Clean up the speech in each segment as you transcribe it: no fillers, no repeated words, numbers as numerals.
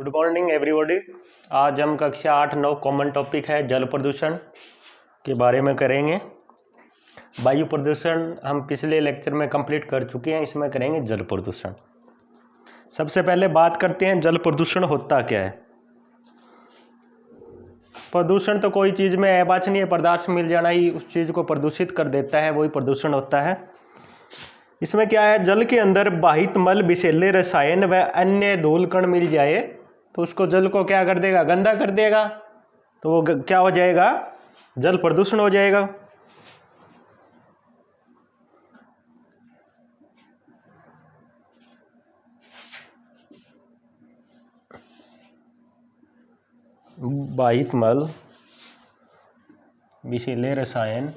Good morning everybody. आज हम कक्षा 8-9 कॉमन टॉपिक है जल प्रदूषण के बारे में करेंगे। वायु प्रदूषण हम पिछले लेक्चर में कंप्लीट कर चुके हैं, इसमें करेंगे जल प्रदूषण। सबसे पहले बात करते हैं जल प्रदूषण होता क्या है। प्रदूषण तो कोई चीज़ में अवांछनीय पदार्थ मिल जाना ही उस चीज़ को प्रदूषित कर देता है, वही प्रदूषण होता है। इसमें क्या है, जल के अंदर बाहित मल, विषैले रसायन व अन्य धूल कण मिल जाए तो उसको जल को क्या कर देगा, गंदा कर देगा। तो वो क्या हो जाएगा, जल प्रदूषण हो जाएगा। बाहित मल, विषैले रसायन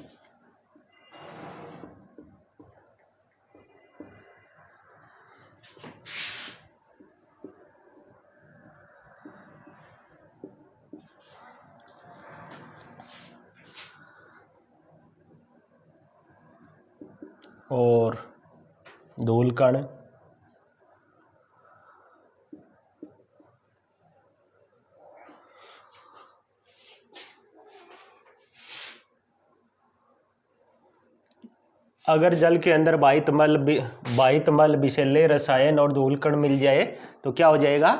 और धूल कण अगर जल के अंदर बाहित मल, विषैले रसायन और धूल कण मिल जाए तो क्या हो जाएगा,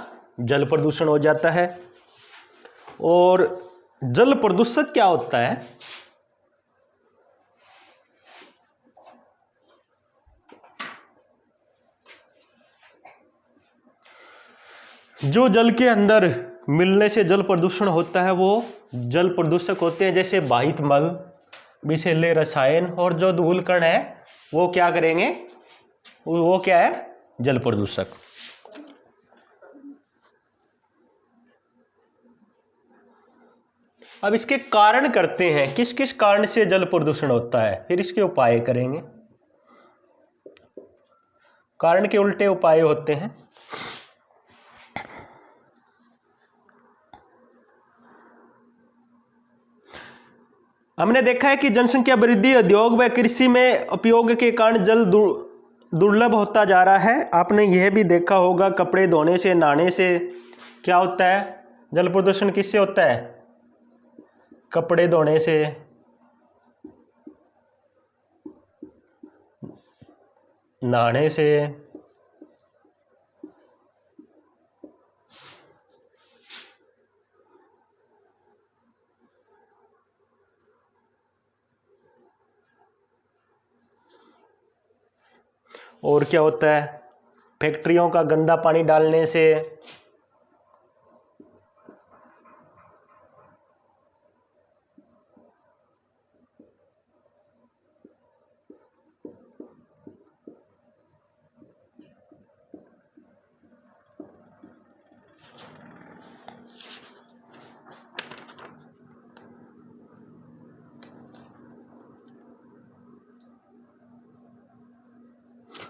जल प्रदूषण हो जाता है। और जल प्रदूषक क्या होता है, जो जल के अंदर मिलने से जल प्रदूषण होता है वो जल प्रदूषक होते हैं। जैसे बाहित मल, विषैले रसायन और जो धूल कण है वो क्या करेंगे, वो क्या है, जल प्रदूषक। अब इसके कारण करते हैं, किस किस कारण से जल प्रदूषण होता है, फिर इसके उपाय करेंगे। कारण के उल्टे उपाय होते हैं। हमने देखा है कि जनसंख्या वृद्धि, उद्योग व कृषि में उपयोग के कारण जल दुर्लभ होता जा रहा है। आपने यह भी देखा होगा, कपड़े धोने से, नहाने से क्या होता है, जल प्रदूषण किससे होता है, कपड़े धोने से, नहाने से, और क्या होता है, फैक्ट्रियों का गंदा पानी डालने से,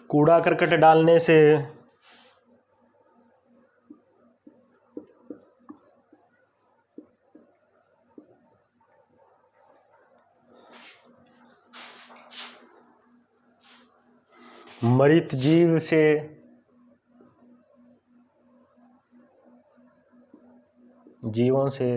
कूड़ा करकट डालने से, मृत जीव से, जीवों से,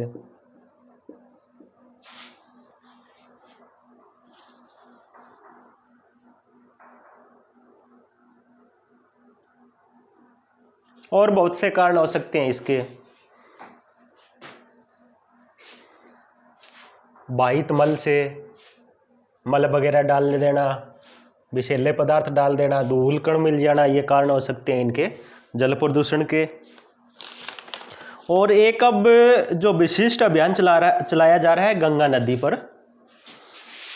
और बहुत से कारण हो सकते हैं इसके। बाहित मल से मल वगैरह डाल देना, विषैले पदार्थ डाल देना, धूल कण मिल जाना, ये कारण हो सकते हैं इनके जल प्रदूषण के। और एक अब जो विशिष्ट अभियान चलाया जा रहा है गंगा नदी पर,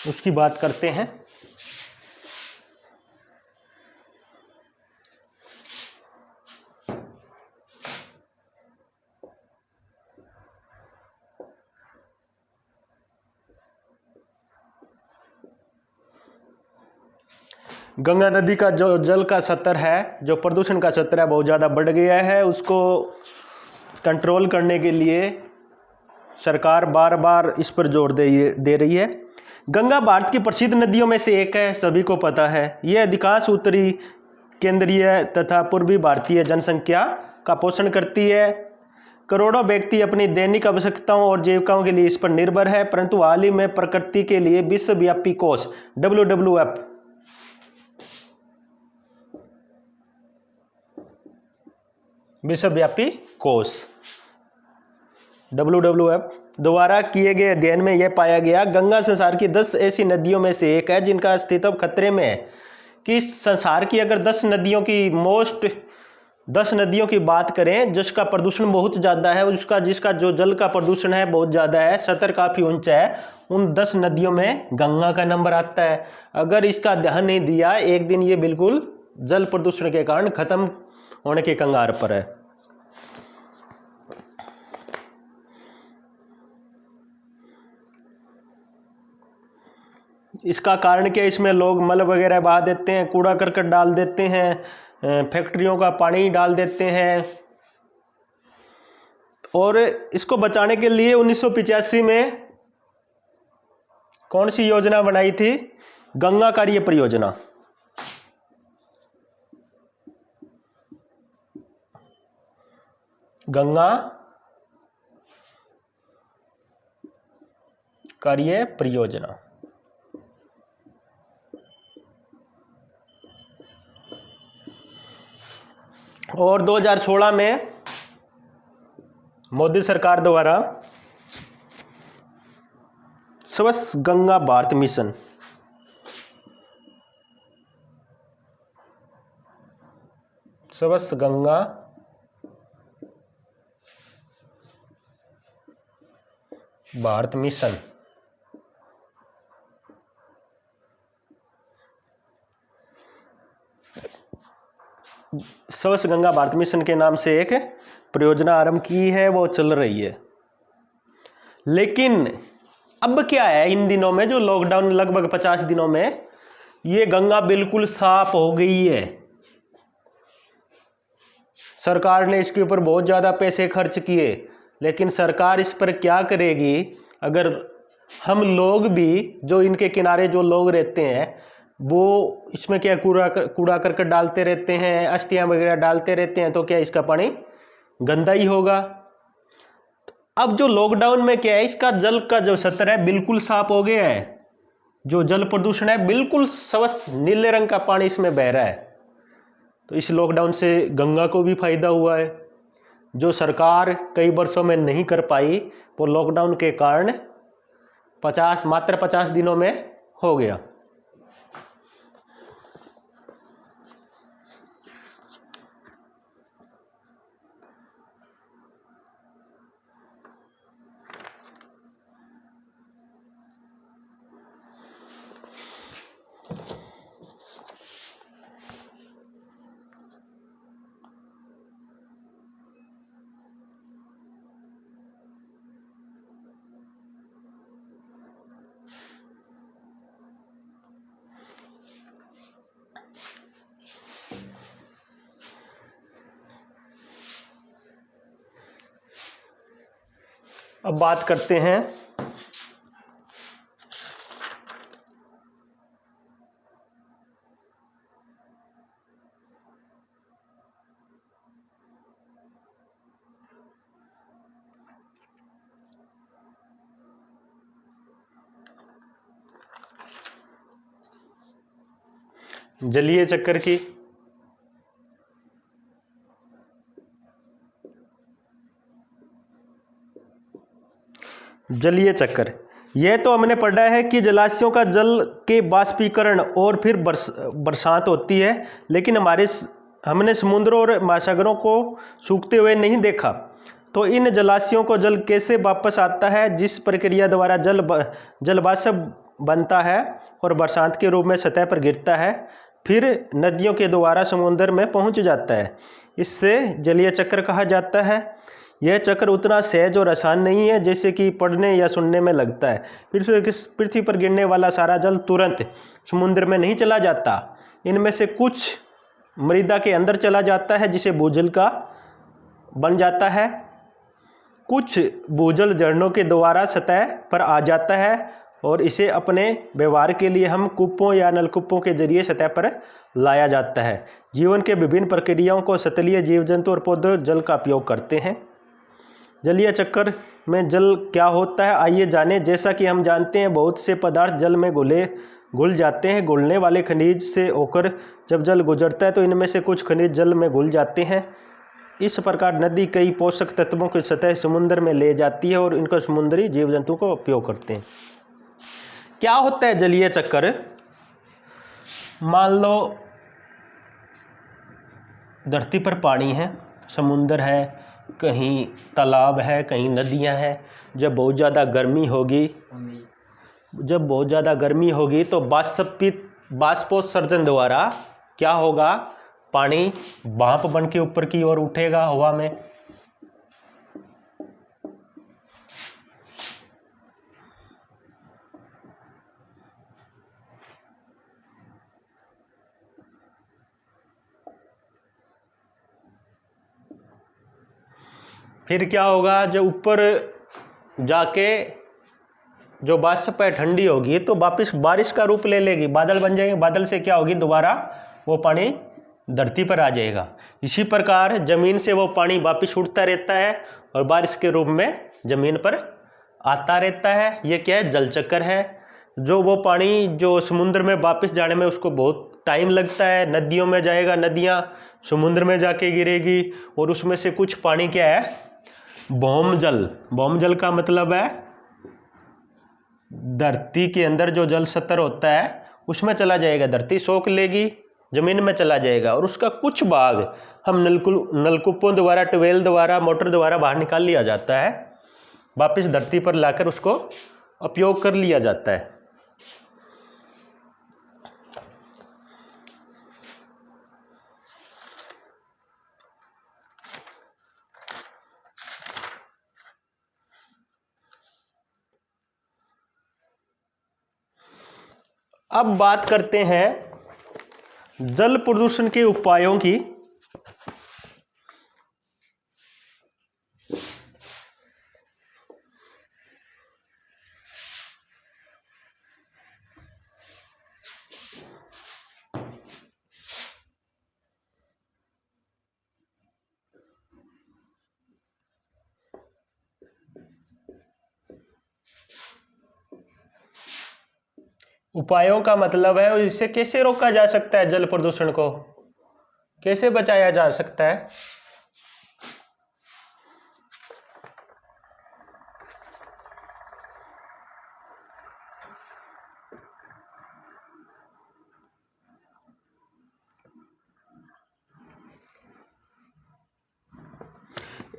उसकी बात करते हैं। गंगा नदी का जो जल का स्तर है, जो प्रदूषण का स्तर है, बहुत ज़्यादा बढ़ गया है। उसको कंट्रोल करने के लिए सरकार बार बार इस पर जोर दे रही है। गंगा भारत की प्रसिद्ध नदियों में से एक है, सभी को पता है। यह अधिकांश उत्तरी, केंद्रीय तथा पूर्वी भारतीय जनसंख्या का पोषण करती है। करोड़ों व्यक्ति अपनी दैनिक आवश्यकताओं और जीविकाओं के लिए इस पर निर्भर है, परंतु हाल ही में प्रकृति के लिए विश्वव्यापी कोष WWF विश्वव्यापी कोष WWF द्वारा किए गए अध्ययन में यह पाया गया, गंगा संसार की 10 ऐसी नदियों में से एक है जिनका अस्तित्व खतरे में है। कि संसार की अगर 10 नदियों की बात करें जिसका प्रदूषण बहुत ज़्यादा है, जिसका जो जल का प्रदूषण है बहुत ज़्यादा है, स्तर काफ़ी ऊंचा है, उन 10 नदियों में गंगा का नंबर आता है। अगर इसका ध्यान नहीं दिया, एक दिन ये बिल्कुल जल प्रदूषण के कारण खत्म होने के कगार पर है। इसका कारण क्या, इसमें लोग मल वगैरह बहा देते हैं, कूड़ा करकट डाल देते हैं, फैक्ट्रियों का पानी डाल देते हैं। और इसको बचाने के लिए 1985 में कौन सी योजना बनाई थी? गंगा कार्य परियोजना। गंगा कार्य परियोजना। और 2016 में मोदी सरकार द्वारा स्वच्छ गंगा भारत मिशन स्वच्छ गंगा भारत मिशन स्वच्छ गंगा भारत मिशन के नाम से एक परियोजना आरंभ की है, वो चल रही है। लेकिन अब क्या है, इन दिनों में जो लॉकडाउन लगभग 50 दिनों में ये गंगा बिल्कुल साफ हो गई है। सरकार ने इसके ऊपर बहुत ज़्यादा पैसे खर्च किए, लेकिन सरकार इस पर क्या करेगी? अगर हम लोग भी, जो इनके किनारे जो लोग रहते हैं, वो इसमें क्या कूड़ा करकट डालते रहते हैं, अस्थियां वगैरह डालते रहते हैं, तो क्या इसका पानी गंदा ही होगा। अब जो लॉकडाउन में क्या है, इसका जल का जो स्तर है बिल्कुल साफ हो गया है। जो जल प्रदूषण है बिल्कुल स्वच्छ नीले रंग का पानी इसमें बह रहा है। तो इस लॉकडाउन से गंगा को भी फायदा हुआ है। जो सरकार कई वर्षों में नहीं कर पाई, वो लॉकडाउन के कारण मात्र 50 दिनों में हो गया। अब बात करते हैं जलीय चक्कर की। जलीय चक्कर, यह तो हमने पढ़ा है कि जलाशयों का जल के बाष्पीकरण और फिर बरसात होती है, लेकिन हमने समुद्रों और महासागरों को सूखते हुए नहीं देखा। तो इन जलाशयों को जल कैसे वापस आता है? जिस प्रक्रिया द्वारा जल वाष्प बनता है और बरसात के रूप में सतह पर गिरता है, फिर नदियों के द्वारा समुद्र में पहुंच जाता है। इससे जलीय चक्र कहा जाता है। यह चक्र उतना सहज और आसान नहीं है जैसे कि पढ़ने या सुनने में लगता है। पृथ्वी पर गिरने वाला सारा जल तुरंत समुद्र में नहीं चला जाता। इनमें से कुछ मृदा के अंदर चला जाता है, जिसे भूजल का बन जाता है। कुछ भूजल झरनों के द्वारा सतह पर आ जाता है और इसे अपने व्यवहार के लिए हम कूपों या नलकूपों के जरिए सतह पर लाया जाता है। जीवन के विभिन्न प्रक्रियाओं को सतलीय जीव जंतु और पौधे जल का उपयोग करते हैं। जलीय चक्र में जल क्या होता है, आइए जानें। जैसा कि हम जानते हैं बहुत से पदार्थ जल में घुल जाते हैं। घुलने वाले खनिज से होकर जब जल गुजरता है तो इनमें से कुछ खनिज जल में घुल जाते हैं। इस प्रकार नदी कई पोषक तत्वों की सतह समुद्र में ले जाती है और इनका समुद्री जीव जंतु को उपयोग करते हैं। क्या होता है जलीय चक्र? मान लो धरती पर पानी है, समुंदर है, कहीं तालाब है, कहीं नदियां हैं। जब बहुत ज़्यादा गर्मी होगी तो बाष्पोत्सर्जन द्वारा क्या होगा, पानी भाप बन के ऊपर की ओर उठेगा हवा में। फिर क्या होगा, जब ऊपर जाके जो वाष्प है ठंडी होगी तो वापस बारिश का रूप ले लेगी, बादल बन जाएंगे। बादल से क्या होगी, दोबारा वो पानी धरती पर आ जाएगा। इसी प्रकार जमीन से वो पानी वापस उठता रहता है और बारिश के रूप में जमीन पर आता रहता है। ये क्या है, जल चक्र है। जो वो पानी जो समुद्र में वापस जाने में उसको बहुत टाइम लगता है, नदियों में जाएगा, नदियाँ समुद्र में जाके गिरेगी और उसमें से कुछ पानी क्या है, भौमजल। भौमजल का मतलब है धरती के अंदर जो जल स्तर होता है उसमें चला जाएगा, धरती सोख लेगी, जमीन में चला जाएगा और उसका कुछ भाग हम नलकूपों द्वारा, ट्यूबवेल द्वारा, मोटर द्वारा बाहर निकाल लिया जाता है, वापस धरती पर लाकर उसको उपयोग कर लिया जाता है। अब बात करते हैं जल प्रदूषण के उपायों की। उपायों का मतलब है इससे कैसे रोका जा सकता है, जल प्रदूषण को कैसे बचाया जा सकता है।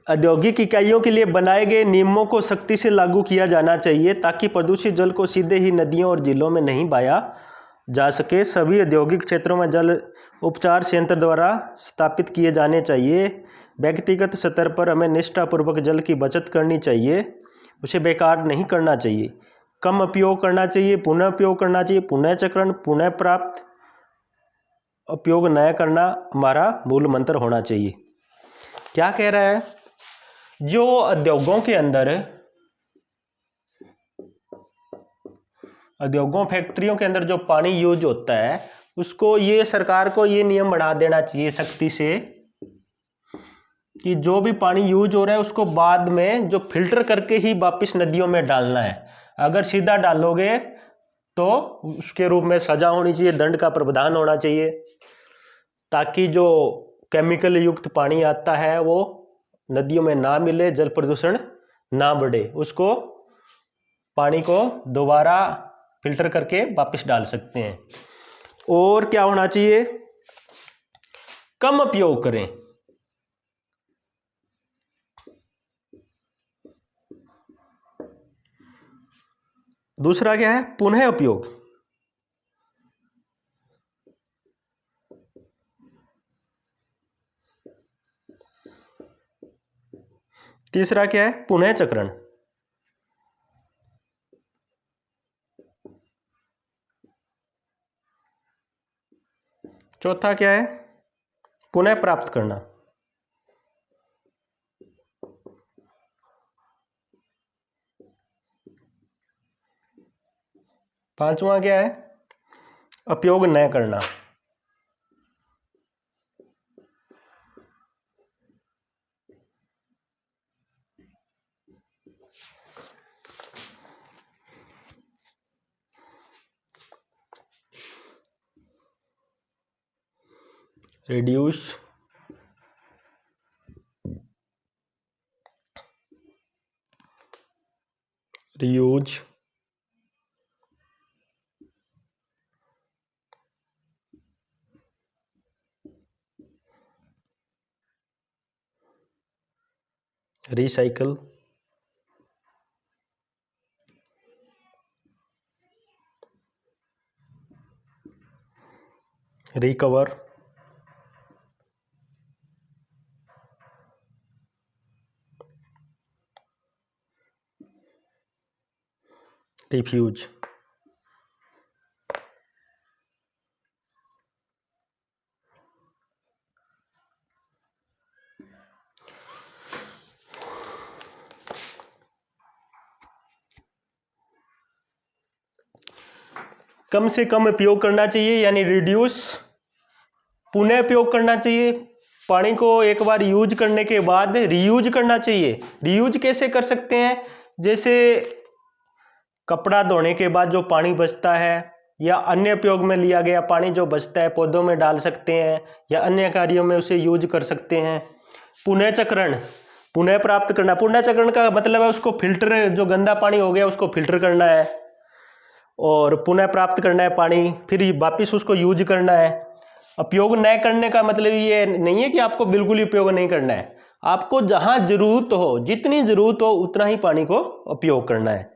औद्योगिक इकाइयों के लिए बनाए गए नियमों को सख्ती से लागू किया जाना चाहिए ताकि प्रदूषित जल को सीधे ही नदियों और झीलों में नहीं बहाया जा सके। सभी औद्योगिक क्षेत्रों में जल उपचार संयंत्र द्वारा स्थापित किए जाने चाहिए। व्यक्तिगत स्तर पर हमें निष्ठापूर्वक जल की बचत करनी चाहिए, उसे बेकार नहीं करना चाहिए, कम उपयोग करना चाहिए, पुनः उपयोग करना चाहिए, पुनः चक्रण, पुनः प्राप्त उपयोग न करना हमारा मूल मंत्र होना चाहिए। क्या कह रहा है, जो उद्योगों के अंदर, उद्योगों फैक्ट्रियों के अंदर जो पानी यूज होता है उसको ये सरकार को ये नियम बना देना चाहिए सख्ती से कि जो भी पानी यूज हो रहा है उसको बाद में जो फिल्टर करके ही वापस नदियों में डालना है। अगर सीधा डालोगे तो उसके रूप में सजा होनी चाहिए, दंड का प्रावधान होना चाहिए, ताकि जो केमिकल युक्त पानी आता है वो नदियों में ना मिले, जल प्रदूषण ना बढ़े। उसको पानी को दोबारा फिल्टर करके वापस डाल सकते हैं। और क्या होना चाहिए, कम उपयोग करें। दूसरा क्या है, पुनः उपयोग। तीसरा क्या है, पुनः चक्रण। चौथा क्या है, पुनः प्राप्त करना। पांचवा क्या है, उपयोग न करना। Reduce, reuse, recycle, recover, refuse. कम से कम उपयोग करना चाहिए, यानी रिड्यूस, पुनः उपयोग करना चाहिए। पानी को एक बार यूज करने के बाद रीयूज करना चाहिए। रीयूज कैसे कर सकते हैं? जैसे कपड़ा धोने के बाद जो पानी बचता है या अन्य उपयोग में लिया गया पानी जो बचता है, पौधों में डाल सकते हैं या अन्य कार्यों में उसे यूज कर सकते हैं। पुनः चक्रण, पुनः प्राप्त करना। पुनः चक्रण का मतलब है उसको फिल्टर, जो गंदा पानी हो गया उसको फिल्टर करना है और पुनः प्राप्त करना है पानी, फिर वापस उसको यूज करना है। उपयोग न करने का मतलब ये नहीं है कि आपको बिल्कुल ही उपयोग नहीं करना है। आपको जहां जरूरत हो, जितनी जरूरत हो उतना ही पानी को उपयोग करना है।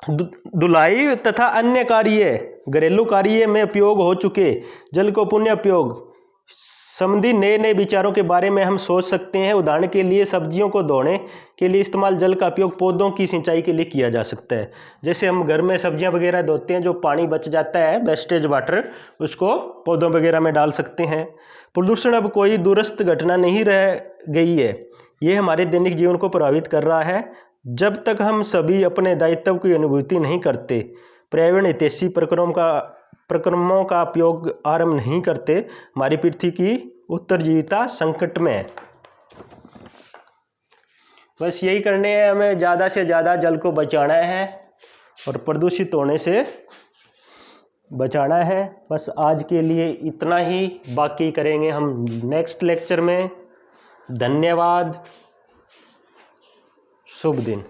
धुलाई तथा अन्य कार्य, घरेलू कार्य में उपयोग हो चुके जल को पुनः उपयोग संबंधी नए नए विचारों के बारे में हम सोच सकते हैं। उदाहरण के लिए सब्जियों को धोने के लिए इस्तेमाल जल का उपयोग पौधों की सिंचाई के लिए किया जा सकता है। जैसे हम घर में सब्जियां वगैरह धोते हैं, जो पानी बच जाता है वेस्टेज वाटर, उसको पौधों वगैरह में डाल सकते हैं। प्रदूषण अब कोई दूरस्थ घटना नहीं रह गई है, ये हमारे दैनिक जीवन को प्रभावित कर रहा है। जब तक हम सभी अपने दायित्व की अनुभूति नहीं करते, पर्यावरण हितैषी प्रक्रमों का उपयोग आरंभ नहीं करते, हमारी पृथ्वी की उत्तरजीविता संकट में है। बस यही करने हैं, हमें ज़्यादा से ज़्यादा जल को बचाना है और प्रदूषित होने से बचाना है। बस आज के लिए इतना ही, बाकी करेंगे हम नेक्स्ट लेक्चर में। धन्यवाद, शुभ दिन।